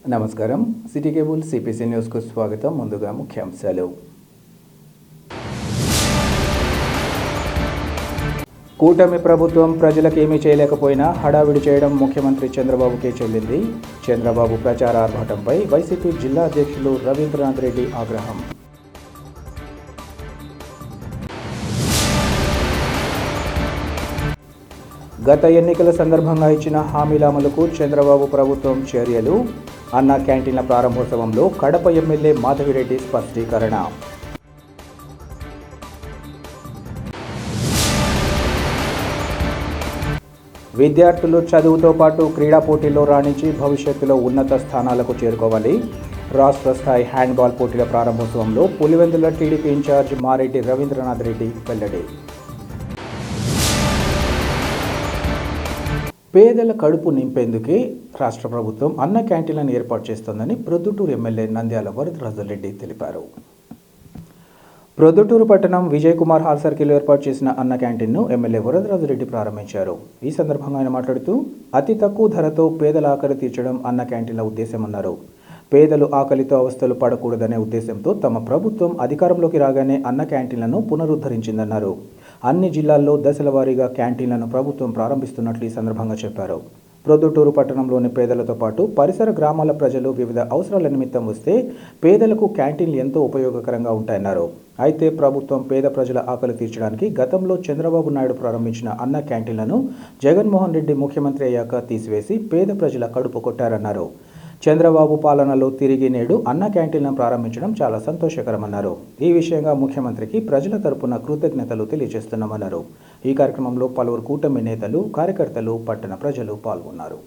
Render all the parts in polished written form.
నమస్కారం. City cable CPC న్యూస్కు స్వాగతం. ముందుగా ముఖ్యాంశాలు. కూటమి ప్రభుత్వం ప్రజలకు ఏమీ చేయలేకపోయినా హడావిడి చేయడం ముఖ్యమంత్రి చంద్రబాబుకే చెల్లింది. చంద్రబాబు ప్రచార ఆర్భాటంపై వైసీపీ జిల్లా అధ్యక్షులు రవీంద్రనాథ్ రెడ్డి ఆగ్రహం. గత ఎన్నికల సందర్భంగా ఇచ్చిన హామీల అమలుకు చంద్రబాబు ప్రభుత్వం చర్యలు. అన్నా క్యాంటీన్ల ప్రారంభోత్సవంలో కడప ఎమ్మెల్యే మాధవిరెడ్డి స్పష్టీకరణ. విద్యార్థులు చదువుతో పాటు క్రీడా పోటీల్లో రాణించి భవిష్యత్తులో ఉన్నత స్థానాలకు చేరుకోవాలి. రాష్ట్ర స్థాయి హ్యాండ్బాల్ పోటీల ప్రారంభోత్సవంలో పులివెందుల టీడీపీ ఇన్ఛార్జ్ మారెడ్డి రవీంద్రనాథ్ రెడ్డి వెల్లడి. పేదల కడుపు నింపేందుకే రాష్ట్ర ప్రభుత్వం అన్న క్యాంటీన్లను ఏర్పాటు చేస్తోందని ప్రొద్దుటూరు ఎమ్మెల్యే నంద్యాల వరదరాజురెడ్డి తెలిపారు. ప్రొద్దుటూరు పట్టణం విజయ్ కుమార్ హాల్ సర్కిల్లో ఏర్పాటు చేసిన అన్న క్యాంటీన్ను ఎమ్మెల్యే వరదరాజురెడ్డి ప్రారంభించారు. ఈ సందర్భంగా ఆయన మాట్లాడుతూ అతి తక్కువ ధరతో పేదల ఆకలి తీర్చడం అన్న క్యాంటీన్ల ఉద్దేశమన్నారు. పేదలు ఆకలితో అవస్థలు పడకూడదనే ఉద్దేశంతో తమ ప్రభుత్వం అధికారంలోకి రాగానే అన్న క్యాంటీన్లను పునరుద్ధరించిందన్నారు. అన్ని జిల్లాల్లో దశల వారీగా క్యాంటీన్లను ప్రభుత్వం ప్రారంభిస్తున్నట్లు ఈ సందర్భంగా చెప్పారు. ప్రొద్దుటూరు పట్టణంలోని పేదలతో పాటు పరిసర గ్రామాల ప్రజలు వివిధ అవసరాల నిమిత్తం వస్తే పేదలకు క్యాంటీన్లు ఎంతో ఉపయోగకరంగా ఉంటాయన్నారు. అయితే ప్రభుత్వం పేద ప్రజల ఆకలి తీర్చడానికి గతంలో చంద్రబాబు నాయుడు ప్రారంభించిన అన్న క్యాంటీన్లను జగన్మోహన్ రెడ్డి ముఖ్యమంత్రి అయ్యాక తీసివేసి పేద ప్రజల కడుపు కొట్టారన్నారు. చంద్రబాబు పాలనలో తిరిగి నేడు అన్న క్యాంటీన్లను ప్రారంభించడం చాలా సంతోషకరమన్నారు. ఈ విషయంగా ముఖ్యమంత్రికి ప్రజల తరపున కృతజ్ఞతలు తెలియజేస్తున్నామన్నారు. ఈ కార్యక్రమంలో పలువురు కూటమి నేతలు, కార్యకర్తలు, పట్టణ ప్రజలు పాల్గొన్నారు.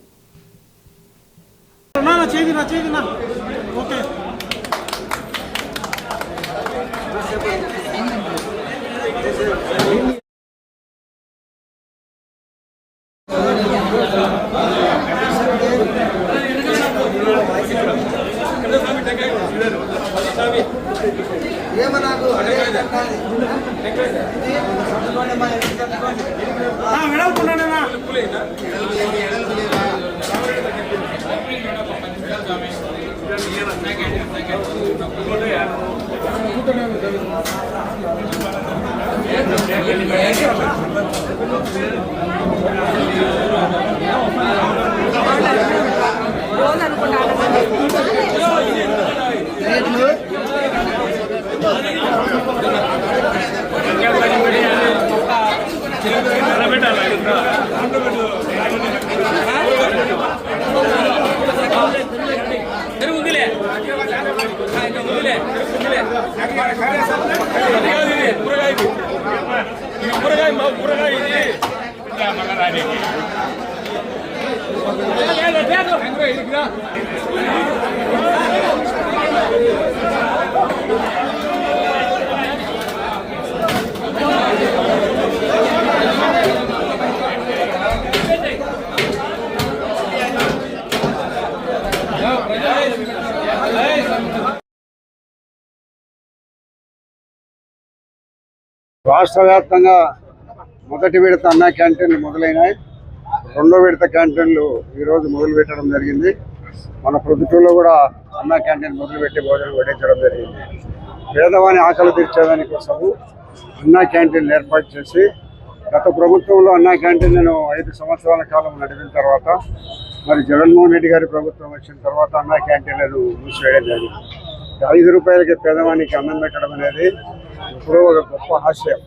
రాష్ట్ర వ్యాప్తంగా మొదటి విడత అన్నా క్యాంటీన్లు మొదలైనాయి. రెండో విడత క్యాంటీన్లు ఈరోజు మొదలు పెట్టడం జరిగింది. మన ప్రొద్దుటూరులో కూడా అన్నా క్యాంటీన్ మొదలుపెట్టి భోజనం వడ్డించడం జరిగింది. పేదవాని ఆకలి తీర్చేదాని కోసము అన్నా క్యాంటీన్లు ఏర్పాటు చేసి గత ప్రభుత్వంలో అన్నా క్యాంటీన్లను 5 సంవత్సరాల కాలం నడిపిన తర్వాత మరి జగన్మోహన్ రెడ్డి గారి ప్రభుత్వం వచ్చిన తర్వాత అన్నా క్యాంటీన్లను మూసివేయడం జరిగింది. 5 రూపాయలకి పేదవానికి అన్నం పెట్టడం అనేది ఇప్పుడు ఒక గొప్ప హాస్యం.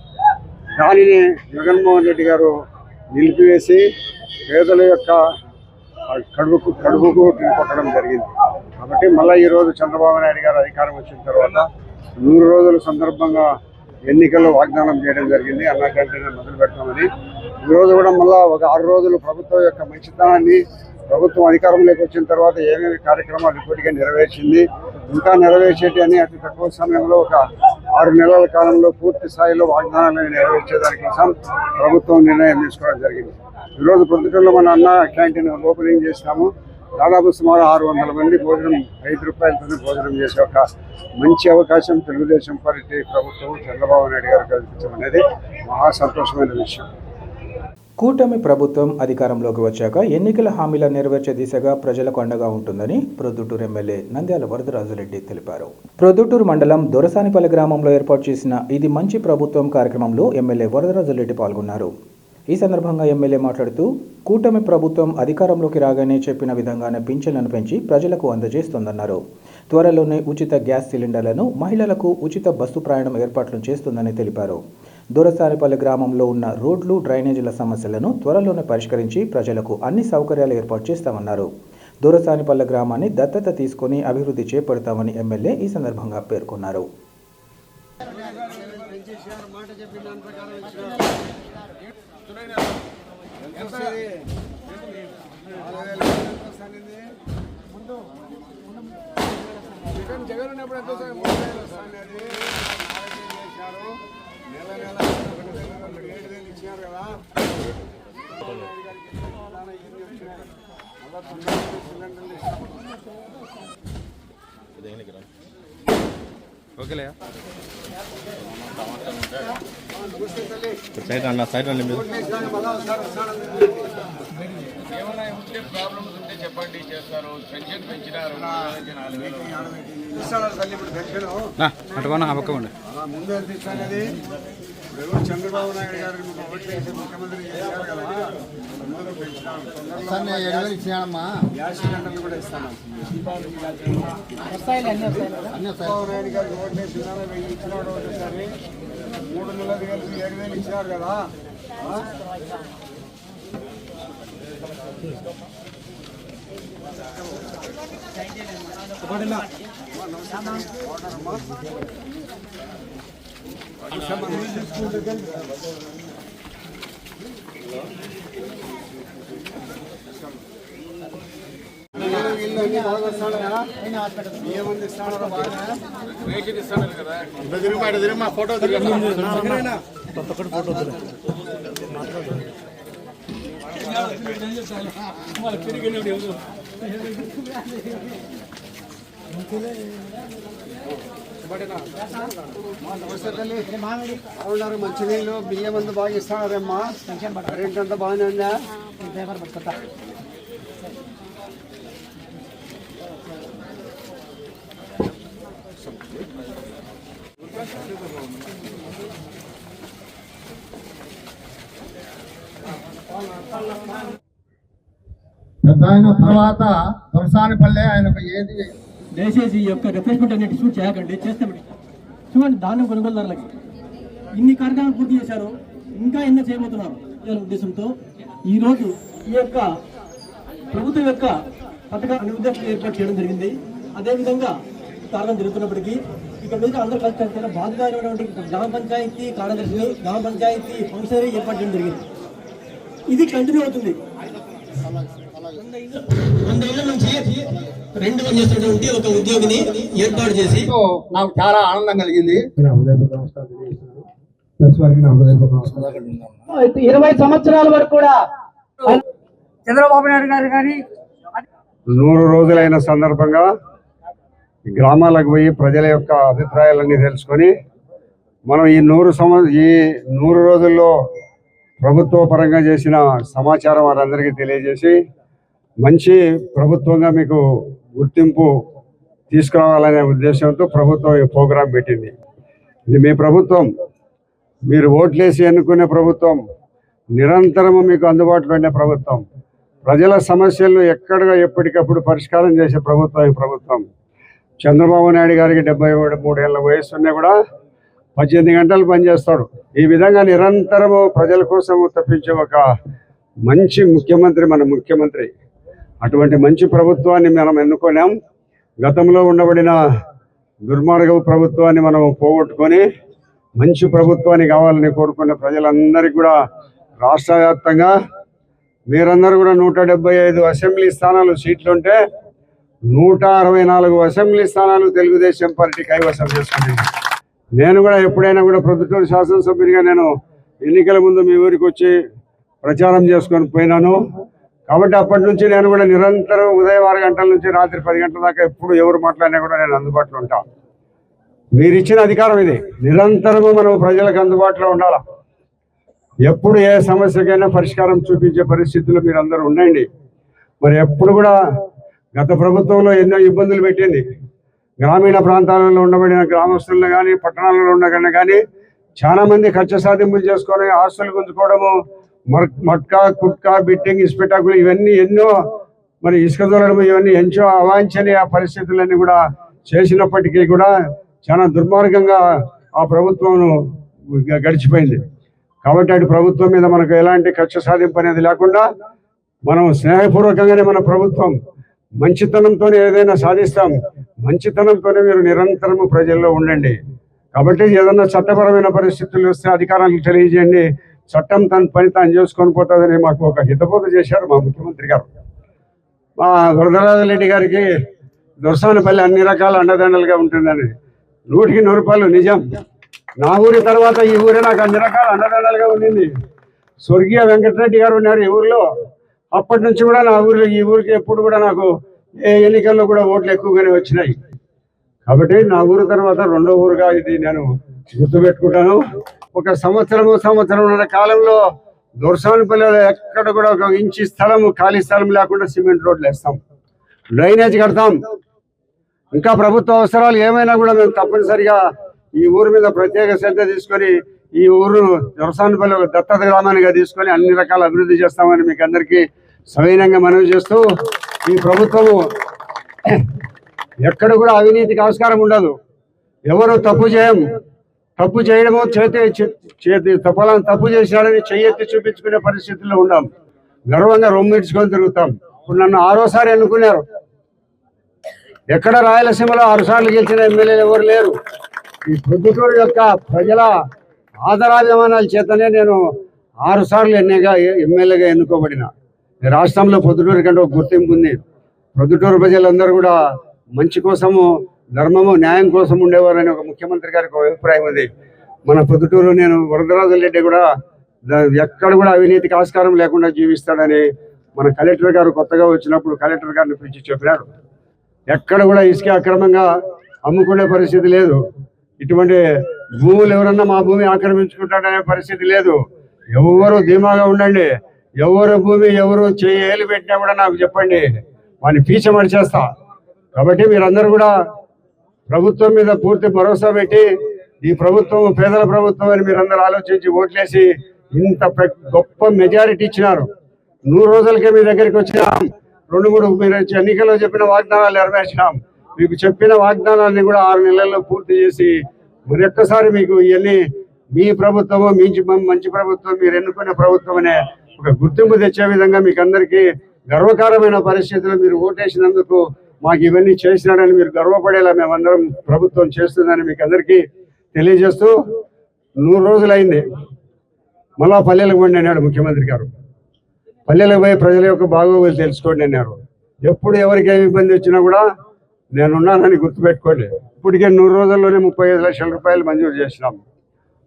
దానిని జగన్మోహన్ రెడ్డి గారు నిలిపివేసి పేదల యొక్క కడుపుకు కొట్టడం జరిగింది. కాబట్టి మళ్ళీ ఈరోజు చంద్రబాబు నాయుడు గారు అధికారం వచ్చిన తర్వాత 100 రోజుల సందర్భంగా ఎన్నికల్లో వాగ్దానం చేయడం జరిగింది. అన్నా క్యాంటీన్ మొదలు పెడతామని. ఈరోజు కూడా మళ్ళీ ఒక 6 రోజులు ప్రభుత్వం యొక్క మంచితనాన్ని, ప్రభుత్వం అధికారంలోకి వచ్చిన తర్వాత ఏమేమి కార్యక్రమాలు ఇప్పటికే నెరవేర్చింది, ఇంకా నెరవేర్చేటి అని అతి తక్కువ సమయంలో ఒక 6 నెలల కాలంలో పూర్తి స్థాయిలో వాగ్దానాలను నెరవేర్చేదాని కోసం ప్రభుత్వం నిర్ణయం తీసుకోవడం జరిగింది. ఈరోజు ప్రొద్దుటూరులో మన అన్న క్యాంటీన్ ఓపెనింగ్ చేసినాము. దాదాపు సుమారు 600 మంది భోజనం 5 రూపాయలతోనే భోజనం చేసే ఒక మంచి అవకాశం తెలుగుదేశం పార్టీ ప్రభుత్వం చంద్రబాబు నాయుడు గారు కల్పించడం అనేది మహా సంతోషమైన విషయం. కూటమి ప్రభుత్వం అధికారంలోకి వచ్చాక ఎన్నికల హామీల నెరవేర్చే దిశగా ప్రజలకు అండగా ఉంటుందని ప్రొద్దుటూరు ఎమ్మెల్యే నంద్యాల వరదరాజురెడ్డి తెలిపారు. ప్రొద్దుటూరు మండలం దొరసానిపల్లి గ్రామంలో ఏర్పాటు చేసిన ఇది మంచి ప్రభుత్వం కార్యక్రమంలో ఎమ్మెల్యే వరదరాజురెడ్డి పాల్గొన్నారు. ఈ సందర్భంగా ఎమ్మెల్యే మాట్లాడుతూ కూటమి ప్రభుత్వం అధికారంలోకి రాగానే చెప్పిన విధంగానే పింఛన్లను పెంచి ప్రజలకు అందజేస్తోందన్నారు. త్వరలోనే ఉచిత గ్యాస్ సిలిండర్లను, మహిళలకు ఉచిత బస్సు ప్రయాణం ఏర్పాట్లు చేస్తుందని తెలిపారు. దొరసానిపల్లి గ్రామంలో ఉన్న రోడ్లు, డ్రైనేజీల సమస్యలను త్వరలోనే పరిష్కరించి ప్రజలకు అన్ని సౌకర్యాలు ఏర్పాటు చేస్తామన్నారు. దొరసానిపల్లి గ్రామాన్ని దత్తత తీసుకొని అభివృద్ధి చేపడతామని ఎమ్మెల్యే ఈ సందర్భంగా పేర్కొన్నారు. జగన్ ఉన్నప్పుడు ఎంత వస్తుంది? 30,000 వస్తుంది. నెల 7,000 ఇచ్చినారు కదా. ఓకేలే ఏమైనా ఉంటే ప్రాబ్లమ్స్ ఉంటే చెప్పండి, చేస్తారు. పెన్షన్ పెంచినారు, ఇస్తాను తల్లి. ఇప్పుడు పెన్షన్ ముందు ఎంత ఇస్తానది? ఇప్పుడు చంద్రబాబు నాయుడు గారు ఓట్లు వేసి ముఖ్యమంత్రి చేశారు కదా, అందరూ పెంచినారు. గ్యాస్ సిలిండర్లు కూడా ఇస్తాను. చంద్రబాబు నాయుడు గారు ఓట్లు వేసినారు, 1000 ఇచ్చినాడు ఒకసారి. 3 నెలలు కలిపి 7,000 ఇచ్చినారు కదా. ఫోటో అవునారు. మంచినీళ్ళు, బియ్యం అంతా బాగా ఇస్తున్నారమ్మా. కరెంట్ అంతా బాగానే ఉందా? ఆయన తర్వాత దొరసానిపల్లె ఆయనకు ఏది దయచేసి ఈ యొక్క రిఫ్రెష్మెంట్ అనేది షూట్ చేయకండి, చేస్తామండి. చూడండి, ధాన్యం కొనుగోలుదారులకి ఇన్ని కార్యక్రమాలు పూర్తి చేశారు, ఇంకా ఎన్నో చేయబోతున్నారు. ఈ ఉద్దేశంతో ఈరోజు ఈ యొక్క ప్రభుత్వం యొక్క పథకాన్ని ఉద్దేశం ఏర్పాటు చేయడం జరిగింది. అదేవిధంగా కారణం జరుగుతున్నప్పటికీ ఇక్కడ మీద అందరూ కలిసి బాధ్యత అయినటువంటి గ్రామ పంచాయతీ కార్యదర్శిని, గ్రామ పంచాయతీ ఫంక్షనరీ ఏర్పాటు చేయడం జరిగింది. ఇది కంటిన్యూ అవుతుంది. 100 ఏళ్ల నుంచి 2 మంది చేస్తున్నటువంటి ఒక ఉద్యోగిని ఏర్పాటు చేసి నాకు చాలా ఆనందం కలిగింది. 20 సంవత్సరాల వరకు కూడా చంద్రబాబు నాయుడు గారు కానీ 100 రోజులైన సందర్భంగా గ్రామాలకు పోయి ప్రజల యొక్క అభిప్రాయాలన్నీ తెలుసుకొని మనం ఈ 100 రోజుల్లో ప్రభుత్వ పరంగా చేసిన సమాచారం వారందరికీ తెలియజేసి మంచి ప్రభుత్వంగా మీకు గుర్తింపు తీసుకురావాలనే ఉద్దేశంతో ప్రభుత్వం ఈ ప్రోగ్రాం పెట్టింది. ఇది మీ ప్రభుత్వం, మీరు ఓట్లేసి ఎన్నుకునే ప్రభుత్వం, నిరంతరము మీకు అందుబాటులో ఉండే ప్రభుత్వం, ప్రజల సమస్యలను ఎప్పటికప్పుడు పరిష్కారం చేసే ప్రభుత్వం ఈ ప్రభుత్వం. చంద్రబాబు నాయుడు గారికి 73 ఏళ్ళ వయసు ఉన్నా కూడా 18 గంటలు పనిచేస్తాడు. ఈ విధంగా నిరంతరము ప్రజల కోసం తప్పించే ఒక మంచి ముఖ్యమంత్రి మన ముఖ్యమంత్రి. అటువంటి మంచి ప్రభుత్వాన్ని మనం ఎన్నుకున్నాం. గతంలో ఉండబడిన దుర్మార్గ ప్రభుత్వాన్ని మనం పోగొట్టుకొని మంచి ప్రభుత్వాన్ని కావాలని కోరుకునే ప్రజలందరికీ కూడా రాష్ట్ర వ్యాప్తంగా మీరందరూ కూడా 175 అసెంబ్లీ స్థానాలు సీట్లుంటే 164 అసెంబ్లీ స్థానాలు తెలుగుదేశం పార్టీ కైవసం చేసుకుంది. నేను కూడా ఎప్పుడైనా కూడా ప్రొద్దుటూరు శాసనసభ్యునిగా నేను ఎన్నికల ముందు మీ ఊరికి వచ్చి ప్రచారం చేసుకొని పోయినాను. కాబట్టి అప్పటి నుంచి నేను కూడా నిరంతరం ఉదయం 6 గంటల నుంచి రాత్రి 10 గంటల దాకా ఎప్పుడు ఎవరు మాట్లాడినా కూడా నేను అందుబాటులో ఉంటాను. మీరు ఇచ్చిన అధికారం ఇది. నిరంతరము మనం ప్రజలకు అందుబాటులో ఉండాలి. ఎప్పుడు ఏ సమస్యకైనా పరిష్కారం చూపించే పరిస్థితుల్లో మీరు అందరూ ఉండండి. మరి ఎప్పుడు కూడా గత ప్రభుత్వంలో ఎన్నో ఇబ్బందులు పెట్టింది. గ్రామీణ ప్రాంతాలలో ఉండబడిన గ్రామస్తులను కానీ పట్టణాలలో ఉండగానే కానీ చాలా మంది ఖర్చు సాధింపులు చేసుకొని ఆస్తులు గుంజుకోవడము, మట్కా కుట్కా బిట్టింగ్ ఇస్పెటాకులు ఇవన్నీ ఎన్నో మరి ఇసుక దొరకడం ఇవన్నీ ఎంతో అవాంఛనీయ పరిస్థితులన్నీ కూడా చేసినప్పటికీ కూడా చాలా దుర్మార్గంగా ఆ ప్రభుత్వం గడిచిపోయింది. కాబట్టి అటు ప్రభుత్వం మీద మనకు ఎలాంటి కక్ష సాధింపు అనేది లేకుండా మనం స్నేహపూర్వకంగానే మన ప్రభుత్వం మంచితనంతోనే ఏదైనా సాధిస్తాం. మంచితనంతోనే మీరు నిరంతరము ప్రజల్లో ఉండండి. కాబట్టి ఏదన్నా చట్టపరమైన పరిస్థితులు వస్తే అధికారానికి తెలియజేయండి. చట్టం తన పని తాను చేసుకొని పోతుందని మాకు ఒక హితబోధ చేశారు మా ముఖ్యమంత్రి గారు. మా వరదరాజరెడ్డి గారికి దొరసానపల్లి అన్ని రకాల అండదండలుగా ఉంటుందని 100% నిజం. నా ఊరి తర్వాత ఈ ఊరే నాకు అన్ని రకాల అండదండలుగా ఉండింది. స్వర్గీయ వెంకటరెడ్డి గారు ఉన్నారు ఈ ఊరిలో. అప్పటి నుంచి కూడా నా ఊరిలో ఈ ఊరికి ఎప్పుడు కూడా నాకు ఏ ఎన్నికల్లో కూడా ఓట్లు ఎక్కువగానే వచ్చినాయి. కాబట్టి నా ఊరు తర్వాత రెండో ఊరుగా ఇది నేను గుర్తుపెట్టుకుంటాను. ఒక సంవత్సరం కాలంలో దొరసానపల్లిలో ఎక్కడ కూడా ఒక ఇంచి స్థలం ఖాళీ స్థలం లేకుండా సిమెంట్ రోడ్లు వేస్తాం, డ్రైనేజ్ కడతాం. ఇంకా ప్రభుత్వ అవసరాలు ఏమైనా కూడా మేము తప్పనిసరిగా ఈ ఊరు మీద ప్రత్యేక శ్రద్ధ తీసుకొని ఈ ఊరు దొరసానపల్లి దత్తత గ్రామానిగా తీసుకొని అన్ని రకాల అభివృద్ధి చేస్తామని మీకు అందరికీ సవినయంగా మనవి చేస్తూ, ఈ ప్రభుత్వము ఎక్కడ కూడా అవినీతికి ఆస్కారం ఉండదు. ఎవరు తప్పు చేయడము తప్పు చేశాడని చెయ్యెత్తి చూపించుకునే పరిస్థితుల్లో ఉన్నాం. గర్వంగా రొమ్మిడ్చుకొని తిరుగుతాం. ఇప్పుడు నన్ను 6వ సారి ఎన్నుకున్నారు. ఎక్కడ రాయలసీమలో 6 సార్లు గెలిచిన ఎమ్మెల్యేలు ఎవరు లేరు. ఈ ప్రొద్దుటూరు యొక్క ప్రజల ఆదరాభిమానాల చేతనే నేను 6 సార్లు ఎమ్మెల్యేగా ఎన్నుకోబడిన. రాష్ట్రంలో ప్రొద్దుటూరు కంటే ఒక గుర్తింపు ఉంది. ప్రొద్దుటూరు ప్రజలందరూ కూడా మంచి కోసము, ధర్మము, న్యాయం కోసం ఉండేవారని ఒక ముఖ్యమంత్రి గారికి ఒక అభిప్రాయం ఉంది. మన ప్రొద్దుటూరు నేను వరదరాజరెడ్డి కూడా ఎక్కడ కూడా అవినీతికి ఆస్కారం లేకుండా జీవిస్తాడని మన కలెక్టర్ గారు కొత్తగా వచ్చినప్పుడు కలెక్టర్ గారిని పిలిచి చెప్పినాడు. ఎక్కడ కూడా ఇసుక అక్రమంగా అమ్ముకునే పరిస్థితి లేదు. ఇటువంటి భూములు ఎవరన్నా మా భూమి ఆక్రమించుకుంటాడనే పరిస్థితి లేదు. ఎవరు ధీమాగా ఉండండి. ఎవరు భూమి ఎవరు ఏలు పెట్టినా కూడా నాకు చెప్పండి, వాడిని పీచమడి చేస్తా. కాబట్టి మీరందరూ కూడా ప్రభుత్వం మీద పూర్తి భరోసా పెట్టి ఈ ప్రభుత్వం పేదల ప్రభుత్వం అని మీరందరూ ఆలోచించి ఓట్లేసి ఇంత గొప్ప మెజారిటీ ఇచ్చినారు. 100 రోజులకే మీ దగ్గరికి వచ్చినాం. 2-3 మీరు ఎన్నికల్లో చెప్పిన వాగ్దానాలు నెరవేర్చినాం. మీకు చెప్పిన వాగ్దానాన్ని కూడా 6 నెలల్లో పూర్తి చేసి మరొక్కసారి మీకు ఇవన్నీ మీ ప్రభుత్వము మంచి ప్రభుత్వం, మీరు ఎన్నుకునే ప్రభుత్వం అనే ఒక గుర్తింపు తెచ్చే విధంగా మీకు అందరికీ గర్వకారమైన పరిస్థితులు మీరు ఓటేసినందుకు మాకు ఇవన్నీ చేసినాడని మీరు గర్వపడేలా మేమందరం ప్రభుత్వం చేస్తుందని మీకు అందరికీ తెలియజేస్తూ, 100 రోజులైంది. మళ్ళా పల్లెలకు పోండి అన్నాడు ముఖ్యమంత్రి గారు. పల్లెలకు పోయి ప్రజల యొక్క బాగోగులు తెలుసుకోండి అన్నారు. ఎప్పుడు ఎవరికి ఏమి ఇబ్బంది వచ్చినా కూడా నేనున్నానని గుర్తుపెట్టుకోండి. ఇప్పటికే 100 రోజుల్లోనే 35 లక్షల రూపాయలు మంజూరు చేసినాం.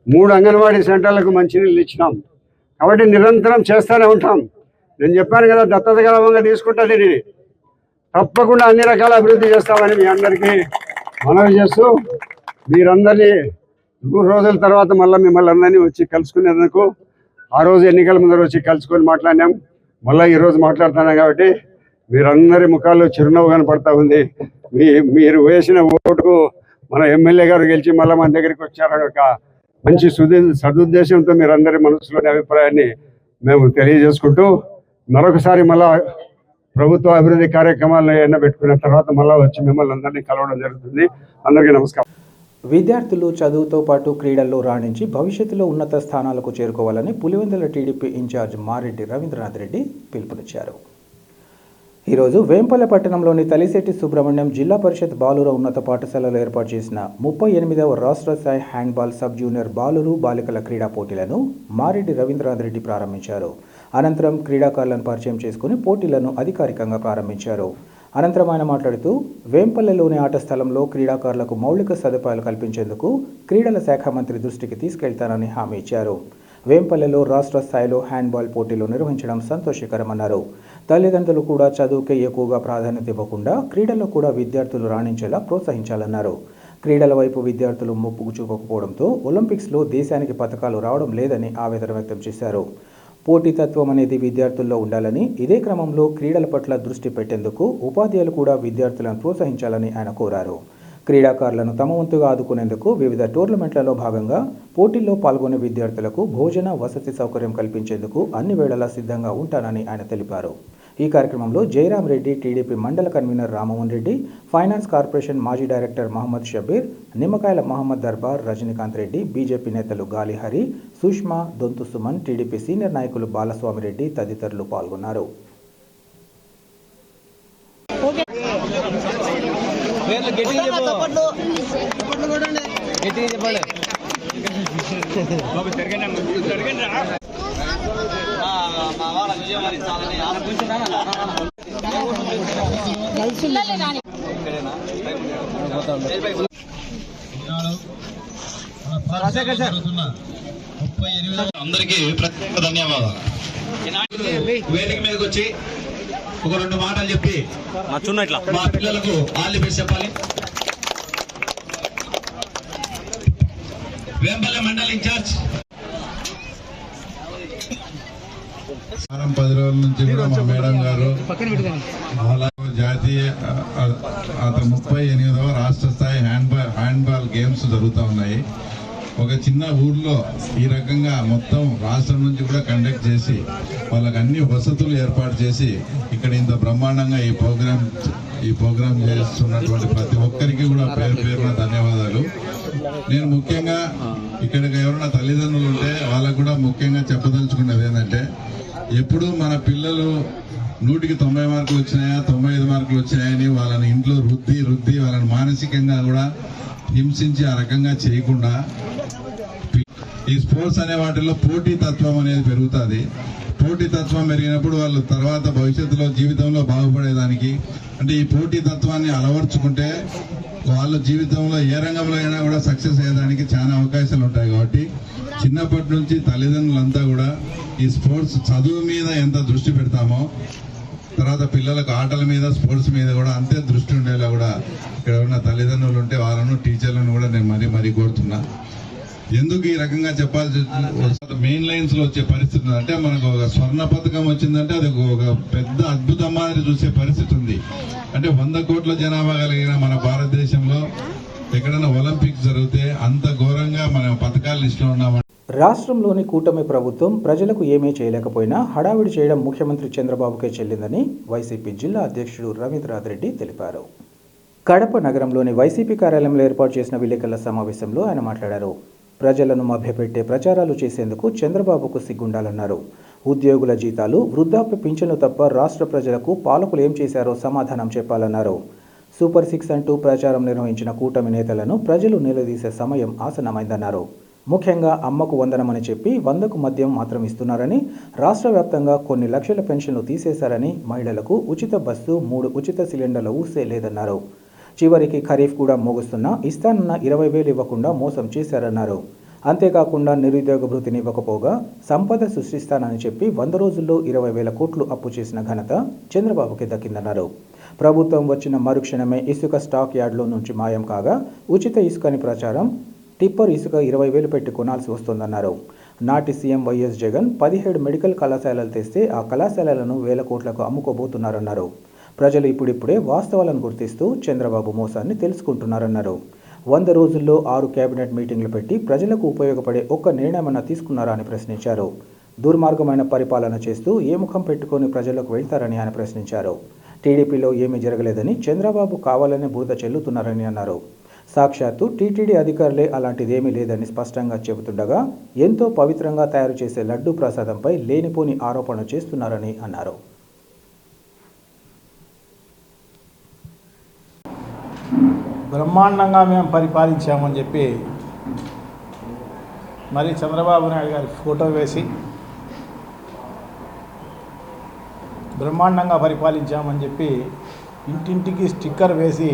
3 అంగన్వాడీ సెంటర్లకు మంచినీళ్ళు ఇచ్చినాం. కాబట్టి నిరంతరం చేస్తూనే ఉంటాం. నేను చెప్పాను కదా, దత్తత గ్రామంగా తీసుకుంటా దీనిని తప్పకుండా అన్ని రకాల అభివృద్ధి చేస్తామని మీ అందరికీ మనవి చేస్తూ, మీరందరినీ 100 రోజుల తర్వాత మళ్ళీ మిమ్మల్ని అందరినీ వచ్చి కలుసుకునేందుకు ఆ రోజు ఎన్నికల ముందర వచ్చి కలుసుకొని మాట్లాడినాం. మళ్ళీ ఈరోజు మాట్లాడుతున్నాం. కాబట్టి మీరందరి ముఖాల్లో చిరునవ్వు కనపడతా ఉంది. మీరు వేసిన ఓటుకు మన ఎమ్మెల్యే గారు గెలిచి మళ్ళీ మన దగ్గరికి వచ్చారని ఒక మంచి సదుద్దేశంతో మీరందరి మనసులోని అభిప్రాయాన్ని మేము తెలియజేసుకుంటూ, మరొకసారి మళ్ళా ప్రభుత్వ అభివృద్ధి కార్యక్రమాలను ఎన్నబెట్టుకున్న తర్వాత మళ్ళీ వచ్చి మిమ్మల్ని అందరినీ కలవడం జరుగుతుంది. అందరికీ నమస్కారం. విద్యార్థులు చదువుతో పాటు క్రీడల్లో రాణించి భవిష్యత్తులో ఉన్నత స్థానాలకు చేరుకోవాలని పులివెందుల టీడీపీ ఇన్ఛార్జ్ మారెడ్డి రవీంద్రనాథ్ రెడ్డి పిలుపునిచ్చారు. ఈరోజు వేంపల్లె పట్టణంలోని తలిశెట్టి సుబ్రహ్మణ్యం జిల్లా పరిషత్ బాలుర ఉన్నత పాఠశాలలో ఏర్పాటు చేసిన 38వ రాష్ట్ర స్థాయి హ్యాండ్బాల్ సబ్ జూనియర్ బాలురు బాలికల క్రీడా పోటీలను మారెడ్డి రవీంద్రనాథ్ రెడ్డి ప్రారంభించారు. అనంతరం క్రీడాకారులను పరిచయం చేసుకుని పోటీలను అధికారికంగా ప్రారంభించారు. అనంతరం ఆయన మాట్లాడుతూ, వేంపల్లెలోని ఆట స్థలంలో క్రీడాకారులకు మౌలిక సదుపాయాలు కల్పించేందుకు క్రీడల శాఖ మంత్రి దృష్టికి తీసుకెళ్తానని హామీ ఇచ్చారు. వేంపల్లెలో రాష్ట్ర స్థాయిలో హ్యాండ్బాల్ పోటీలు నిర్వహించడం సంతోషకరమన్నారు. తల్లిదండ్రులు కూడా చదువుకే ఎక్కువగా ప్రాధాన్యత ఇవ్వకుండా క్రీడల్లో కూడా విద్యార్థులు రాణించేలా ప్రోత్సహించాలన్నారు. క్రీడల వైపు విద్యార్థులు మొగ్గు చూపకపోవడంతో ఒలింపిక్స్లో దేశానికి పతకాలు రావడం లేదని ఆవేదన వ్యక్తం చేశారు. పోటీతత్వం అనేది విద్యార్థుల్లో ఉండాలని, ఇదే క్రమంలో క్రీడల పట్ల దృష్టి పెట్టేందుకు ఉపాధ్యాయులు కూడా విద్యార్థులను ప్రోత్సహించాలని ఆయన కోరారు. క్రీడాకారులను తమ వంతుగా ఆదుకునేందుకు వివిధ టోర్నమెంట్లలో భాగంగా పోటీల్లో పాల్గొనే విద్యార్థులకు భోజన వసతి సౌకర్యం కల్పించేందుకు అన్ని వేళలా సిద్ధంగా ఉంటానని ఆయన తెలిపారు. ఈ కార్యక్రమంలో జయరాం రెడ్డి, టీడీపీ మండల convener Ramamohan Reddy, finance corporation మాజీ డైరెక్టర్ మహమ్మద్ షబీర్, నిమ్మకాయల మహమ్మద్ దర్బార్, రజనీకాంత్ రెడ్డి, బీజేపీ నేతలు గాలి హరి, సుష్మా, దొంతు సుమన్, టీడీపీ సీనియర్ నాయకులు బాలస్వామి రెడ్డి తదితరులు పాల్గొన్నారు. అందరికీ ప్రత్యేక ధన్యవాదాలు. వేదిక మీదకి వచ్చి ఒక 2 మాటలు చెప్పి మా పిల్లలకు ఆల్ ది బెస్ట్ చెప్పాలి. వేంపల్లె మండల్ ఇన్ఛార్జ్ 10 రోజుల నుంచి కూడా మా మేడం గారు జాతీయ 38వ రాష్ట్ర స్థాయి హ్యాండ్బాల్ గేమ్స్ జరుగుతూ ఉన్నాయి. ఒక చిన్న ఊర్లో ఈ రకంగా మొత్తం రాష్ట్రం నుంచి కూడా కండక్ట్ చేసి వాళ్ళకి అన్ని వసతులు ఏర్పాటు చేసి ఇక్కడ ఇంత బ్రహ్మాండంగా ఈ ప్రోగ్రాం చేస్తున్నటువంటి ప్రతి ఒక్కరికి కూడా పేరున ధన్యవాదాలు. నేను ముఖ్యంగా ఇక్కడికి ఎవరైనా తల్లిదండ్రులు ఉంటే వాళ్ళకు కూడా ముఖ్యంగా చెప్పదలుచుకున్నది ఏంటంటే, ఎప్పుడు మన పిల్లలు 100కి 90 మార్కులు వచ్చినాయా 95 మార్కులు వచ్చాయని వాళ్ళని ఇంట్లో రుద్ది వాళ్ళని మానసికంగా కూడా హింసించి ఆ రకంగా చేయకుండా ఈ స్పోర్ట్స్ అనే వాటిల్లో పోటీ తత్వం అనేది పెరుగుతుంది. పోటీ తత్వం పెరిగినప్పుడు వాళ్ళు తర్వాత భవిష్యత్తులో జీవితంలో బాగుపడేదానికి, అంటే ఈ పోటీ తత్వాన్ని అలవర్చుకుంటే వాళ్ళ జీవితంలో ఏ రంగంలో అయినా కూడా సక్సెస్ అయ్యేదానికి చాలా అవకాశాలు ఉంటాయి. కాబట్టి చిన్నప్పటి నుంచి తల్లిదండ్రులంతా కూడా ఈ స్పోర్ట్స్ చదువు మీద ఎంత దృష్టి పెడతామో తర్వాత పిల్లలకు ఆటల మీద స్పోర్ట్స్ మీద కూడా అంతే దృష్టి ఉండేలా కూడా ఇక్కడ ఉన్న తల్లిదండ్రులు ఉంటే వాళ్ళను టీచర్లను కూడా నేను మరీ కోరుతున్నా. ఎందుకు ఈ రకంగా చెప్పాల్సి మెయిన్ లైన్స్ లో వచ్చే పరిస్థితి అంటే, మనకు ఒక స్వర్ణ పథకం వచ్చిందంటే అది ఒక పెద్ద అద్భుతం మాదిరి చూసే పరిస్థితి ఉంది. అంటే 100 కోట్ల జనాభా కలిగిన మన భారతదేశంలో ఎక్కడైనా ఒలింపిక్స్ జరిగితే అంత ఘోరంగా మన పథకాల లిస్టులో ఉన్నాం. రాష్ట్రంలోని కూటమి ప్రభుత్వం ప్రజలకు ఏమీ చేయలేకపోయినా హడావిడి చేయడం ముఖ్యమంత్రి చంద్రబాబుకే చెల్లిందని వైసీపీ జిల్లా అధ్యక్షుడు రవీంద్రనాథ్ రెడ్డి తెలిపారు. కడప నగరంలోని వైసీపీ కార్యాలయంలో ఏర్పాటు చేసిన విలేకరుల సమావేశంలో ఆయన మాట్లాడారు. ప్రజలను మభ్యపెట్టే ప్రచారాలు చేసేందుకు చంద్రబాబుకు సిగ్గుండాలన్నారు. ఉద్యోగుల జీతాలు, వృద్ధాప్య పింఛన్లు తప్ప రాష్ట్ర ప్రజలకు పాలకులు ఏం చేశారో సమాధానం చెప్పాలన్నారు. సూపర్ 6 అంటూ ప్రచారం నిర్వహించిన కూటమి నేతలను ప్రజలు నిలదీసే సమయం ఆసన్నమైందన్నారు. ముఖ్యంగా అమ్మకు వందనమని చెప్పి 100కు మద్యం మాత్రం ఇస్తున్నారని, రాష్ట్ర వ్యాప్తంగా కొన్ని లక్షల పెన్షన్లు తీసేశారని, మహిళలకు ఉచిత బస్సు, 3 ఉచిత సిలిండర్ల ఊసే లేదన్నారు. చివరికి ఖరీఫ్ కూడా మోగుస్తున్నా ఇస్తానన్న 20,000 ఇవ్వకుండా మోసం చేశారన్నారు. అంతేకాకుండా నిరుద్యోగ భృతిని ఇవ్వకపోగా సంపద సృష్టిస్తానని చెప్పి 100 రోజుల్లో 20,000 కోట్లు అప్పు చేసిన ఘనత చంద్రబాబుకి దక్కిందన్నారు. ప్రభుత్వం వచ్చిన మరుక్షణమే ఇసుక స్టాక్ యార్డ్లో నుంచి మాయం కాగా ఉచిత ఇసుకని ప్రచారం, టిప్పర్ ఇసుక 20,000 పెట్టి కొనాల్సి వస్తోందన్నారు. నాటి సీఎం వైఎస్ జగన్ 17 మెడికల్ కళాశాలలు తెస్తే ఆ కళాశాలలను 1,000 కోట్లకు అమ్ముకోబోతున్నారన్నారు. ప్రజలు ఇప్పుడిప్పుడే వాస్తవాలను గుర్తిస్తూ చంద్రబాబు మోసాన్ని తెలుసుకుంటున్నారన్నారు. 100 రోజుల్లో 6 కేబినెట్ మీటింగ్లు పెట్టి ప్రజలకు ఉపయోగపడే ఒక్క నిర్ణయమన్నా తీసుకున్నారా అని ప్రశ్నించారు. దుర్మార్గమైన పరిపాలన చేస్తూ ఏ ముఖం పెట్టుకొని ప్రజలకు వెళ్తారని ఆయన ప్రశ్నించారు. టీడీపీలో ఏమీ జరగలేదని, చంద్రబాబు కావాలనే బూరద చెల్లుతున్నారని అన్నారు. సాక్షాత్తు టీటీడీ అధికారులే అలాంటిదేమీ లేదని స్పష్టంగా చెబుతుండగా ఎంతో పవిత్రంగా తయారు చేసే లడ్డూ ప్రసాదంపై లేనిపోని ఆరోపణలు చేస్తున్నారని అన్నారు. బ్రహ్మాండంగా మేము పరిపాలించామని చెప్పి మరి చంద్రబాబు నాయుడు గారి ఫోటో వేసి బ్రహ్మాండంగా పరిపాలించామని చెప్పి ఇంటింటికి స్టిక్కర్ వేసి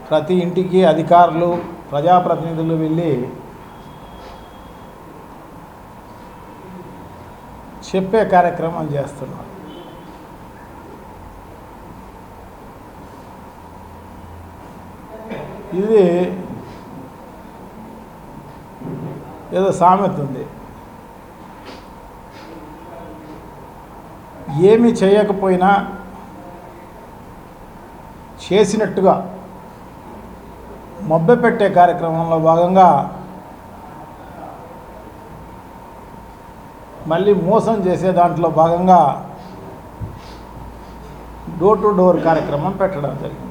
ప్రతి ఇంటికి అధికారులు, ప్రజాప్రతినిధులు వెళ్ళి చెప్పే కార్యక్రమం చేస్తున్నారు. ఇది ఏదో సామెత ఉంది, ఏమి చేయకపోయినా చేసినట్టుగా మభ్యపెట్టే కార్యక్రమంలో భాగంగా మళ్ళీ మోసం చేసే దాంట్లో భాగంగా డోర్ టు డోర్ కార్యక్రమం పెట్టడం జరిగింది.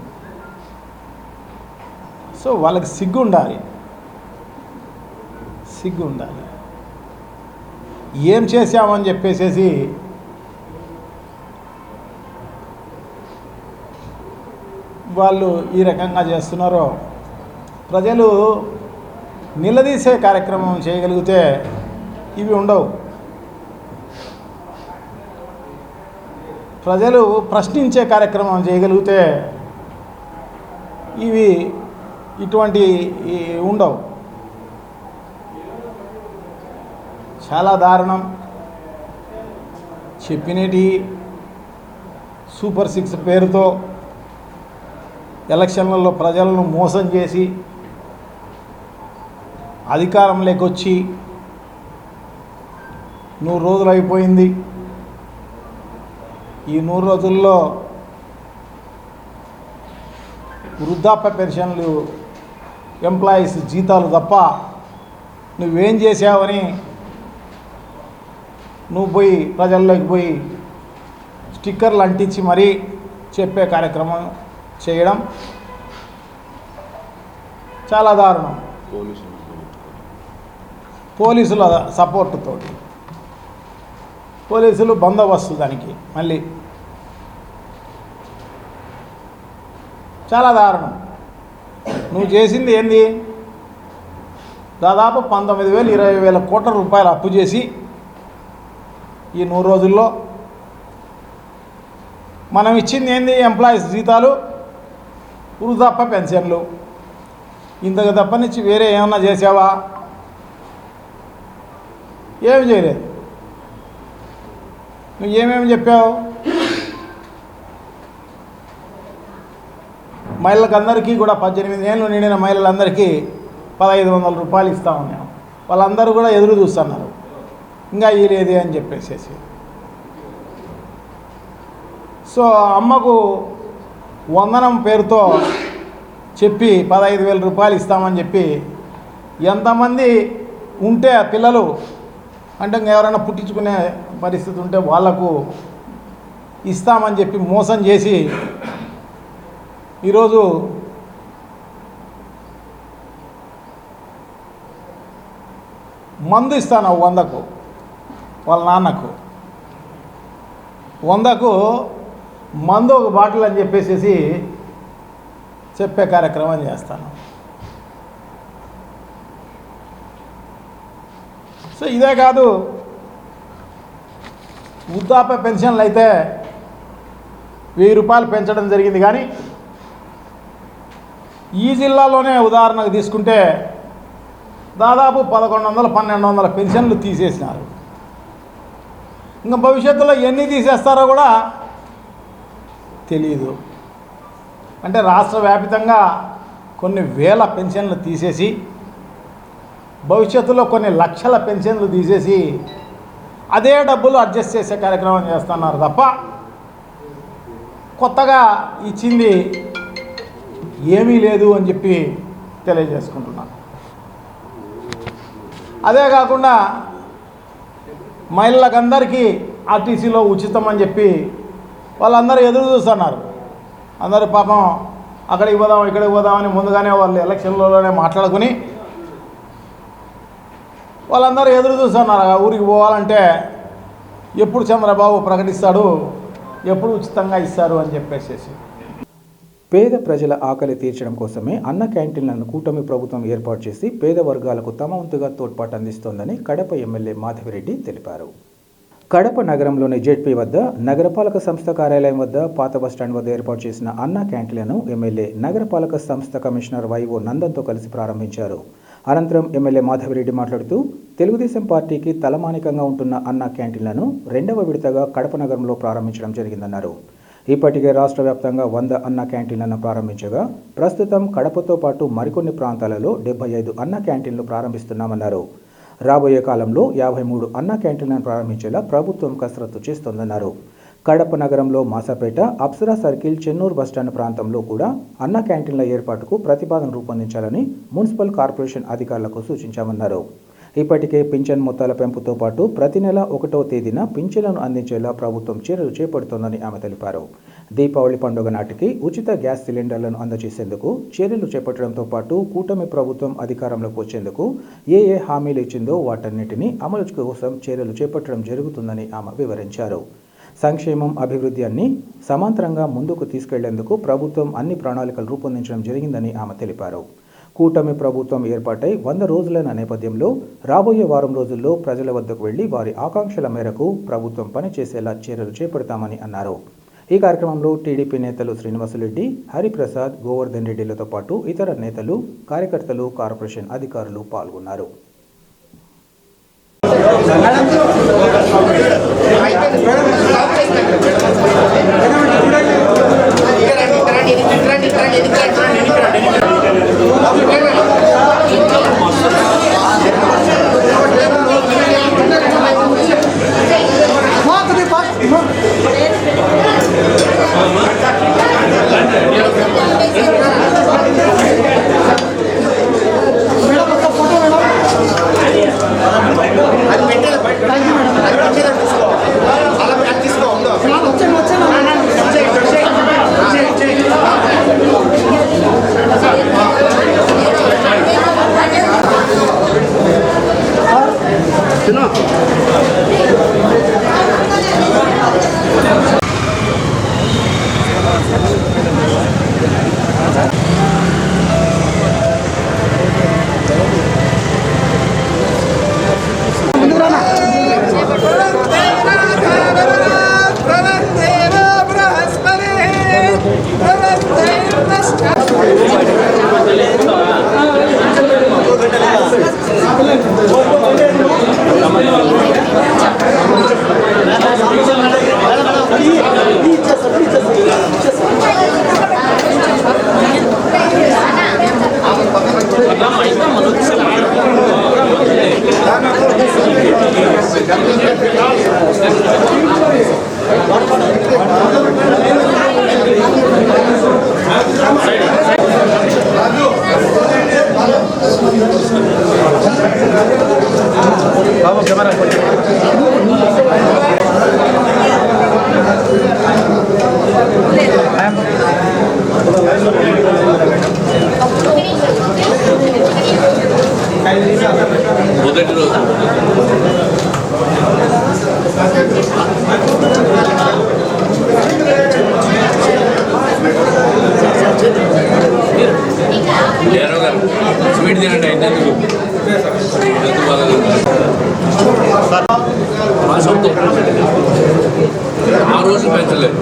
సో వాళ్ళకి సిగ్గు ఉండాలి. ఏం చేశామని చెప్పేసి వాళ్ళు ఈ రకంగా చేస్తున్నారో ప్రజలు నిలదీసే కార్యక్రమం చేయగలిగితే ఇవి ఉండవు. ప్రజలు ప్రశ్నించే కార్యక్రమం చేయగలిగితే ఇటువంటి ఉండవు. చాలా దారుణం. చెప్పినటి సూపర్ 6 పేరుతో ఎలక్షన్లలో ప్రజలను మోసం చేసి అధికారంలోకి వచ్చి 100 రోజులు అయిపోయింది. ఈ 100 రోజుల్లో వృద్ధాప్య పెన్షన్లు, ఎంప్లాయీస్ జీతాలు తప్ప నువ్వేం చేసావని నువ్వు పోయి ప్రజల్లోకి పోయి స్టిక్కర్లు అంటించి మరీ చెప్పే కార్యక్రమం చేయడం చాలా దారుణం. పోలీసుల సపోర్టుతో పోలీసులు బందోబస్తు దానికి మళ్ళీ చాలా దారుణం. నువ్వు చేసింది ఏంది? దాదాపు 19,000 20,000 కోట్ల రూపాయలు అప్పు చేసి ఈ 100 రోజుల్లో మనం ఇచ్చింది ఏంది? ఎంప్లాయీస్ జీతాలు, వృద్ధాప్య పెన్షన్లు. ఇంతకు తప్పనిచ్చి వేరే ఏమన్నా చేసావా? ఏమి చేయలేదు. నువ్వు ఏమేమి చెప్పావు? మహిళలకు అందరికీ కూడా 18 ఏళ్ళు నిండిన మహిళలందరికీ 1,500 రూపాయలు ఇస్తా ఉన్నాం. వాళ్ళందరూ కూడా ఎదురు చూస్తున్నారు, ఇంకా ఇయ్యలేదే అని చెప్పేసి. సో అమ్మకు వందనం పేరుతో చెప్పి 15,000 రూపాయలు ఇస్తామని చెప్పి ఎంతమంది ఉంటే పిల్లలు అంటే ఎవరైనా పుట్టించుకునే పరిస్థితి ఉంటే వాళ్లకు ఇస్తామని చెప్పి మోసం చేసి ఈరోజు మందు ఇస్తాను 100కు, వాళ్ళ నాన్నకు 100కు మందు ఒక బాటిల్ అని చెప్పేసి చెప్పే కార్యక్రమం చేస్తాను. సో ఇదే కాదు, వృద్ధాప్య పెన్షన్లు అయితే 1000 రూపాయలు పెంచడం జరిగింది. కానీ ఈ జిల్లాలోనే ఉదాహరణకు తీసుకుంటే దాదాపు 1,100-1,200 పెన్షన్లు తీసేసినారు. ఇంకా భవిష్యత్తులో ఎన్ని తీసేస్తారో కూడా తెలియదు. అంటే రాష్ట్ర వ్యాపితంగా కొన్ని వేల పెన్షన్లు తీసేసి భవిష్యత్తులో కొన్ని లక్షల పెన్షన్లు తీసేసి అదే డబ్బులు అడ్జస్ట్ చేసే కార్యక్రమం చేస్తున్నారు తప్ప కొత్తగా ఇచ్చింది ఏమీ లేదు అని చెప్పి తెలియజేసుకుంటున్నాను. అదే కాకుండా మహిళలకందరికీ ఆర్టీసీలో ఉచితం అని చెప్పి వాళ్ళందరూ ఎదురు చూస్తున్నారు. అందరూ పాపం అక్కడికి పోదాం ఇక్కడికి పోదామని ముందుగానే వాళ్ళు ఎలక్షన్లలోనే మాట్లాడుకుని వాళ్ళందరూ ఎదురు చూస్తున్నారు. ఆ ఊరికి పోవాలంటే ఎప్పుడు చంద్రబాబు ప్రకటిస్తాడు, ఎప్పుడు ఉచితంగా ఇస్తారు అని చెప్పేసి. పేద ప్రజల ఆకలి తీర్చడం కోసమే అన్న క్యాంటీన్లను కూటమి ప్రభుత్వం ఏర్పాటు చేసి పేద వర్గాలకు తమ వంతుగా తోడ్పాటు అందిస్తోందని కడప ఎమ్మెల్యే మాధవిరెడ్డి తెలిపారు. కడప నగరంలోని జెడ్పీ వద్ద నగరపాలక సంస్థ కార్యాలయం వద్ద పాత బస్టాండ్ వద్ద ఏర్పాటు చేసిన అన్న క్యాంటీన్లను ఎమ్మెల్యే నగరపాలక సంస్థ కమిషనర్ వైఓ నందన్తో కలిసి ప్రారంభించారు. అనంతరం ఎమ్మెల్యే మాధవిరెడ్డి మాట్లాడుతూ తెలుగుదేశం పార్టీకి తలమానికంగా ఉంటున్న అన్న క్యాంటీన్లను 2వ విడతగా కడప నగరంలో ప్రారంభించడం జరిగిందన్నారు. ఇప్పటికే రాష్ట్ర వ్యాప్తంగా 100 అన్న క్యాంటీన్లను ప్రారంభించగా ప్రస్తుతం కడపతో పాటు మరికొన్ని ప్రాంతాలలో 75 అన్న క్యాంటీన్లు ప్రారంభిస్తున్నామన్నారు. రాబోయే కాలంలో 53 అన్న క్యాంటీన్లను ప్రారంభించేలా ప్రభుత్వం కసరత్తు చేస్తోందన్నారు. కడప నగరంలో మాసాపేట, అప్సరా సర్కిల్, చెన్నూరు బస్టాండ్ ప్రాంతంలో కూడా అన్న క్యాంటీన్ల ఏర్పాటుకు ప్రతిపాదన రూపొందించాలని మున్సిపల్ కార్పొరేషన్ అధికారులకు సూచించామన్నారు. ఇప్పటికే పింఛన్ మొత్తాల పెంపుతో పాటు ప్రతి నెల 1వ తేదీన పింఛన్లను అందించేలా ప్రభుత్వం చర్యలు చేపడుతోందని ఆమె తెలిపారు. దీపావళి పండుగ నాటికి ఉచిత గ్యాస్ సిలిండర్లను అందజేసేందుకు చర్యలు చేపట్టడంతో పాటు కూటమి ప్రభుత్వం అధికారంలోకి వచ్చేందుకు ఏ హామీలు ఇచ్చిందో వాటన్నిటినీ అమలు కోసం చర్యలు చేపట్టడం జరుగుతుందని ఆమె వివరించారు. సంక్షేమం, అభివృద్ధి అన్ని సమాంతరంగా ముందుకు తీసుకెళ్లేందుకు ప్రభుత్వం అన్ని ప్రణాళికలు రూపొందించడం జరిగిందని ఆమె తెలిపారు. కూటమి ప్రభుత్వం ఏర్పాటై 100 రోజులైన నేపథ్యంలో రాబోయే వారం రోజుల్లో ప్రజల వద్దకు వెళ్లి వారి ఆకాంక్షల మేరకు ప్రభుత్వం పనిచేసేలా చర్యలు చేపడతామని అన్నారు. ఈ కార్యక్రమంలో టీడీపీ నేతలు శ్రీనివాసరెడ్డి, హరిప్రసాద్, గోవర్ధన్ రెడ్డిలతో పాటు ఇతర నేతలు, కార్యకర్తలు, కార్పొరేషన్ అధికారులు పాల్గొన్నారు. మొదటి రోజు స్వీట్ తినండి అయినందుకు ఆ రోజు పెంచలేదు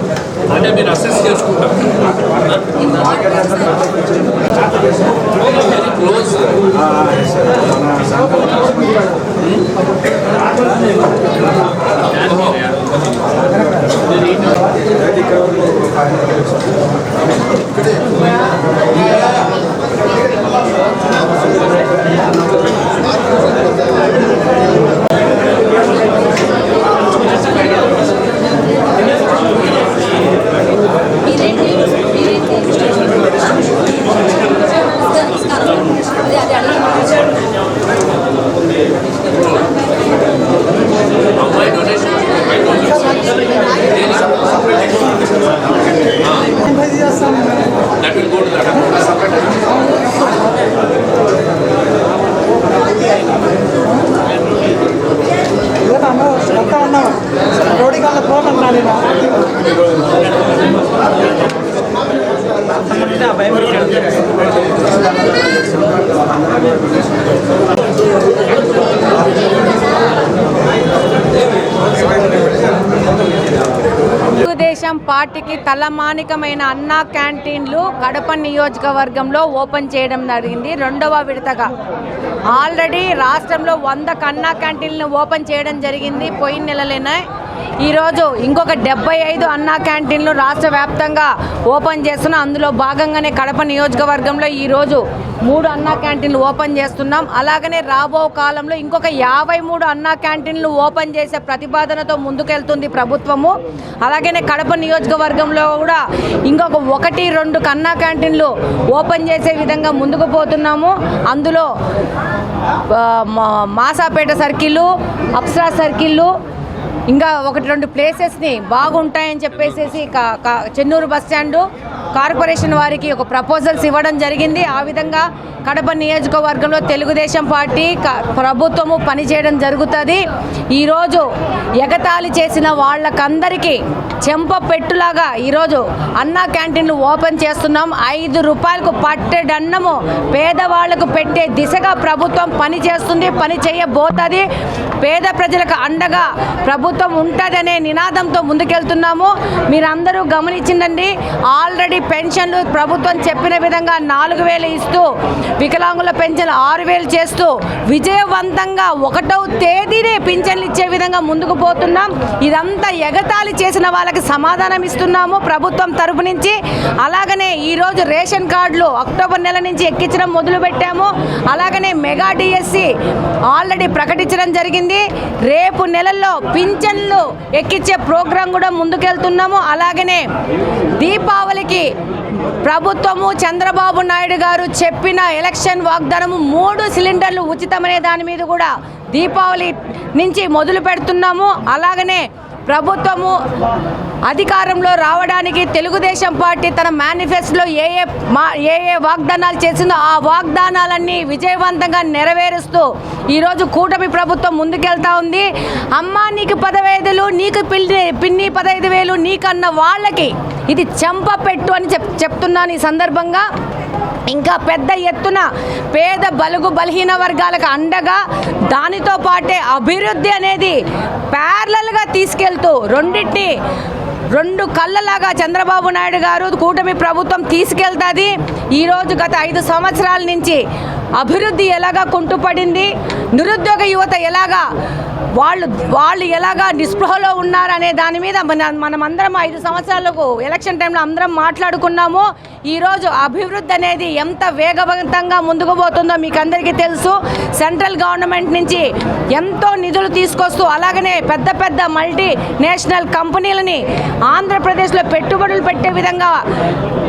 అంటే మీరు అసెస్ చేసుకుంటారు very close that will go to that. Telugu Desam పార్టీకి తలమానికమైన అన్నా క్యాంటీన్లు కడప నియోజకవర్గంలో ఓపెన్ చేయడం జరిగింది. రెండవ విడతగా ఆల్రెడీ రాష్ట్రంలో 100 అన్నా క్యాంటీన్లు ఓపెన్ చేయడం జరిగింది పోయిన నెలలోనే. ఈరోజు ఇంకొక 75 అన్నా క్యాంటీన్లు రాష్ట్ర వ్యాప్తంగా ఓపెన్ చేస్తున్నాం. అందులో భాగంగానే కడప నియోజకవర్గంలో ఈరోజు 3 అన్నా క్యాంటీన్లు ఓపెన్ చేస్తున్నాం. అలాగనే రాబో కాలంలో ఇంకొక 53 అన్నా క్యాంటీన్లు ఓపెన్ చేసే ప్రతిపాదనతో ముందుకెళ్తుంది ప్రభుత్వము. అలాగనే కడప నియోజకవర్గంలో కూడా ఇంకొక 1-2 అన్నా క్యాంటీన్లు ఓపెన్ చేసే విధంగా ముందుకు పోతున్నాము. అందులో మాసాపేట సర్కిల్, అప్సరా సర్కిల్, ఇంకా 1-2 ప్లేసెస్ని బాగుంటాయని చెప్పేసి చెన్నూరు బస్టాండు కార్పొరేషన్ వారికి ఒక ప్రపోజల్స్ ఇవ్వడం జరిగింది. ఆ విధంగా కడప నియోజకవర్గంలో తెలుగుదేశం పార్టీ ప్రభుత్వము పనిచేయడం జరుగుతుంది. ఈరోజు ఎగతాళి చేసిన వాళ్ళకందరికీ చెంప పెట్టులాగా ఈరోజు అన్నా క్యాంటీన్లు ఓపెన్ చేస్తున్నాం. 5 రూపాయలకు పట్టెడన్నము పేదవాళ్లకు పెట్టే దిశగా ప్రభుత్వం పని చేస్తుంది, పని చేయబోతుంది. పేద ప్రజలకు అండగా ప్రభుత్వం ఉంటుందనే నినాదంతో ముందుకెళ్తున్నాము. మీరందరూ గమనించిందండి, ఆల్రెడీ పెన్షన్లు ప్రభుత్వం చెప్పిన విధంగా 4,000 ఇస్తూ వికలాంగుల పెన్షన్ 6,000 చేస్తూ విజయవంతంగా 1వ తేదీనే పింఛన్లు ఇచ్చే విధంగా ముందుకు పోతున్నాం. ఇదంతా ఎగతాళి చేసిన వాళ్ళకి సమాధానం ఇస్తున్నాము ప్రభుత్వం తరపు నుంచి. అలాగనే ఈరోజు రేషన్ కార్డులు అక్టోబర్ నెల నుంచి ఎక్కించడం మొదలుపెట్టాము. అలాగనే మెగా డిఎస్సి ఆల్రెడీ ప్రకటించడం జరిగింది. రేపు నెలల్లో పింఛన్లు ఎక్కించే ప్రోగ్రాం కూడా ముందుకెళ్తున్నాము. అలాగనే దీపావళికి ప్రభుత్వము చంద్రబాబు నాయుడు గారు చెప్పిన ఎలక్షన్ వాగ్దానము 3 సిలిండర్లు ఉచితమనే దాని మీద కూడా దీపావళి నుంచి మొదలు పెడుతున్నాము. అలాగనే ప్రభుత్వము అధికారంలో రావడానికి తెలుగుదేశం పార్టీ తన మేనిఫెస్టోలో ఏ వాగ్దానాలు చేసిందో ఆ వాగ్దానాలన్నీ విజయవంతంగా నెరవేరుస్తూ ఈరోజు కూటమి ప్రభుత్వం ముందుకెళ్తా ఉంది. అమ్మా నీకు 15,000, నీకు పిన్ని 15,000 నీకన్న వాళ్ళకి ఇది చెంప పెట్టు అని చెప్తున్నాను ఈ సందర్భంగా. ఇంకా పెద్ద ఎత్తున పేద బలుగు బలహీన వర్గాలకు అండగా దానితో పాటే అభివృద్ధి అనేది ప్యారలల్గా తీసుకెళ్తూ రెండింటిని 2 కళ్ళలాగా చంద్రబాబు నాయుడు గారు కూటమి ప్రభుత్వం తీసుకెళ్తుంది. ఈరోజు గత 5 సంవత్సరాల నుంచి అభివృద్ధి ఎలాగా కుంటుపడింది, నిరుద్యోగ యువత ఎలాగా వాళ్ళు ఎలాగా నిస్పృహలో ఉన్నారనే దాని మీద మనమందరం 5 సంవత్సరాలకు ఎలక్షన్ టైంలో అందరం మాట్లాడుకున్నాము. ఈరోజు అభివృద్ధి అనేది ఎంత వేగవంతంగా ముందుకు పోతుందో మీకు అందరికీ తెలుసు. సెంట్రల్ గవర్నమెంట్ నుంచి ఎంతో నిధులు తీసుకొస్తూ అలాగనే పెద్ద పెద్ద మల్టీనేషనల్ కంపెనీలని ఆంధ్రప్రదేశ్లో పెట్టుబడులు పెట్టే విధంగా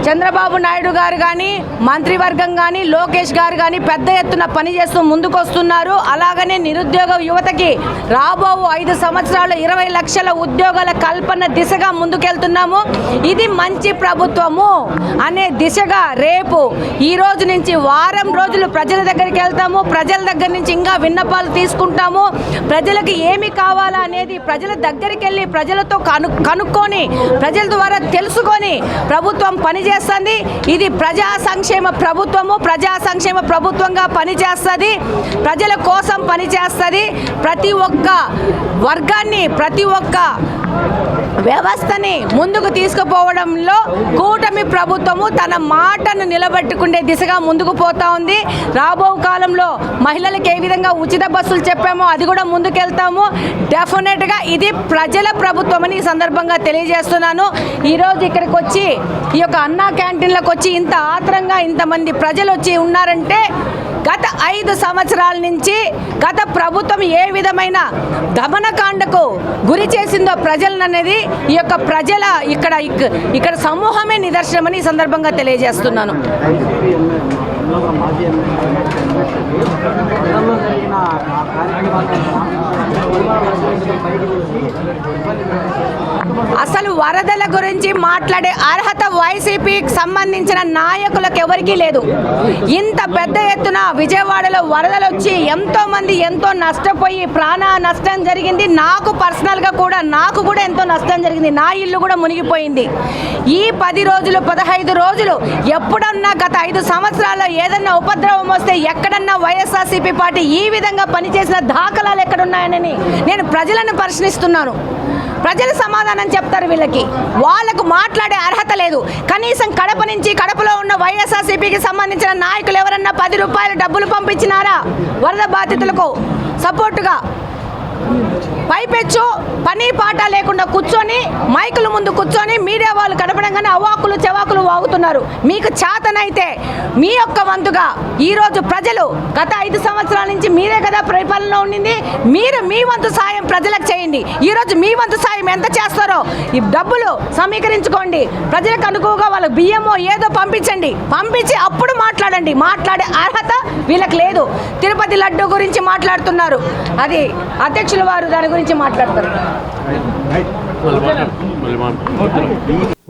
చంద్రబాబు నాయుడు గారు కానీ మంత్రివర్గం కానీ లోకేష్ గారు కానీ పెద్ద ఎత్తున పనిచేస్తూ ముందుకు వస్తున్నారు. అలాగనే నిరుద్యోగ యువతకి రాబో 5 సంవత్సరాలు 20 లక్షల ఉద్యోగాల కల్పన దిశగా ముందుకెళ్తున్నాము. ఇది మంచి ప్రభుత్వము అనే దిశగా రేపు ఈ రోజు నుంచి వారం రోజులు ప్రజల దగ్గరికి వెళ్తాము. ప్రజల దగ్గర నుంచి ఇంకా విన్నపాలు తీసుకుంటాము. ప్రజలకు ఏమి కావాలా అనేది ప్రజల దగ్గరికి వెళ్ళి ప్రజలతో కనుక్కొని ప్రజల ద్వారా తెలుసుకొని ప్రభుత్వం పనిచేస్తుంది. ఇది ప్రజా సంక్షేమ ప్రభుత్వము, ప్రజా సంక్షేమ ప్రభుత్వంగా పనిచేస్తుంది, ప్రజల కోసం పనిచేస్తుంది. ప్రతి ఒక్క వర్గాన్ని ప్రతి ఒక్క వ్యవస్థని ముందుకు తీసుకుపోవడంలో కూటమి ప్రభుత్వము తన మాటను నిలబెట్టుకునే దిశగా ముందుకు పోతా ఉంది. రాబో కాలంలో మహిళలకు ఏ విధంగా ఉచిత బస్సులు చెప్పామో అది కూడా ముందుకెళ్తాము. డెఫినెట్గా ఇది ప్రజల ప్రభుత్వం అని ఈ సందర్భంగా తెలియజేస్తున్నాను. ఈరోజు ఇక్కడికి వచ్చి ఈ యొక్క అన్నా క్యాంటీన్లకు వచ్చి ఇంత ఆత్రంగా ఇంతమంది ప్రజలు వచ్చి ఉన్నారంటే గత 5 సంవత్సరాల నుంచి గత ప్రభుత్వం ఏ విధమైన దమనకాండకు గురి చేసిందో ప్రజలను అనేది ఈ యొక్క ప్రజల ఇక్కడ సమూహమే నిదర్శనమని ఈ సందర్భంగా తెలియజేస్తున్నాను. అసలు వరదల గురించి మాట్లాడే అర్హత వైసీపీకి సంబంధించిన నాయకులకు ఎవరికీ లేదు. ఇంత పెద్ద ఎత్తున విజయవాడలో వరదలు వచ్చి ఎంతో మంది ఎంతో నష్టపోయి ప్రాణ నష్టం జరిగింది. నాకు పర్సనల్గా కూడా ఎంతో నష్టం జరిగింది. నా ఇల్లు కూడా మునిగిపోయింది. ఈ 10 రోజులు 15 రోజులు ఎప్పుడన్నా గత 5 సంవత్సరాల్లో ఏదన్నా ఉపద్రవం వస్తే ఎక్కడన్నా వైఎస్ఆర్సీపీ పార్టీ ఈ విధంగా పనిచేసిన దాఖలాలు ఎక్కడున్నాయని నేను ప్రజలను ప్రశ్నిస్తున్నాను. ప్రజలు సమాధానం చెప్తారు. వాళ్ళకు మాట్లాడే అర్హత లేదు. కనీసం కడపలో ఉన్న వైఎస్ఆర్సీపీకి సంబంధించిన నాయకులు ఎవరన్నా 10 రూపాయలు డబ్బులు పంపించినారా వరద బాధితులకు సపోర్టుగా? పైపెచ్చు పని పాట లేకుండా కూర్చొని మైకుల ముందు కూర్చొని మీడియా వాళ్ళు కనపడంగానే అవాకులు చెవాకులు వాగుతున్నారు. మీకు చేతనైతే మీ యొక్క వంతుగా ఈరోజు ప్రజలు గత 5 సంవత్సరాల నుంచి మీరే కదా పరిపాలన ఉండింది, మీరు మీ వంతు సాయం ప్రజలకు చేయండి. ఈరోజు మీ వంతు సాయం ఎంత చేస్తారో ఈ డబ్బులు సమీకరించుకోండి. ప్రజలకు అనుకువగా వాళ్ళకి బియ్యమో ఏదో పంపించి అప్పుడు మాట్లాడండి. మాట్లాడే అర్హత వీళ్ళకి లేదు. తిరుపతి లడ్డు గురించి మాట్లాడుతున్నారు, అది అధ్యక్షుల వారు దాని గురించి మాట్లాడతారు.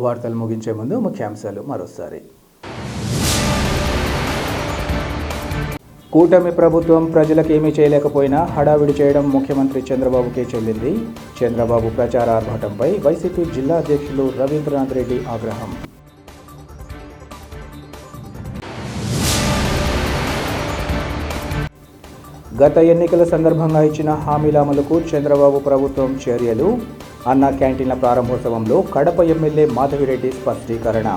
వార్తలు ముగించే ముందు ముఖ్యాంశాలు మరోసారి. కూటమి ప్రభుత్వం ప్రజలకు ఏమీ చేయలేకపోయినా హడావిడి చేయడం ముఖ్యమంత్రి చంద్రబాబుకే చెల్లింది. చంద్రబాబు ప్రచార ఆర్భాటంపై వైసీపీ జిల్లా అధ్యక్షులు రవీంద్రనాథ్ రెడ్డి ఆగ్రహం. గత ఎన్నికల సందర్భంగా ఇచ్చిన హామీల అమలుకు చంద్రబాబు ప్రభుత్వం చర్యలు. అన్నా క్యాంటీన్ల ప్రారంభోత్సవంలో కడప ఎమ్మెల్యే మాధవిరెడ్డి స్పష్టీకరణ.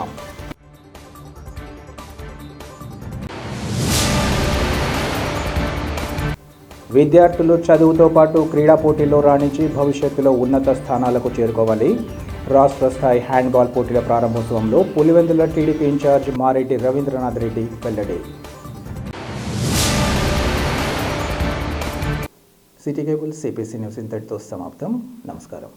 విద్యార్థులు చదువుతో పాటు క్రీడా పోటీల్లో రాణించి భవిష్యత్తులో ఉన్నత స్థానాలకు చేరుకోవాలి. రాష్ట్ర స్థాయి హ్యాండ్బాల్ పోటీల ప్రారంభోత్సవంలో పులివెందుల టీడీపీ ఇన్ఛార్జ్ మారెడ్డి రవీంద్రనాథ్ రెడ్డి వెల్లడి. సిటీ కేబుల్ సిపిసి న్యూస్ ఇంతటితో సమాప్తం. నమస్కారం.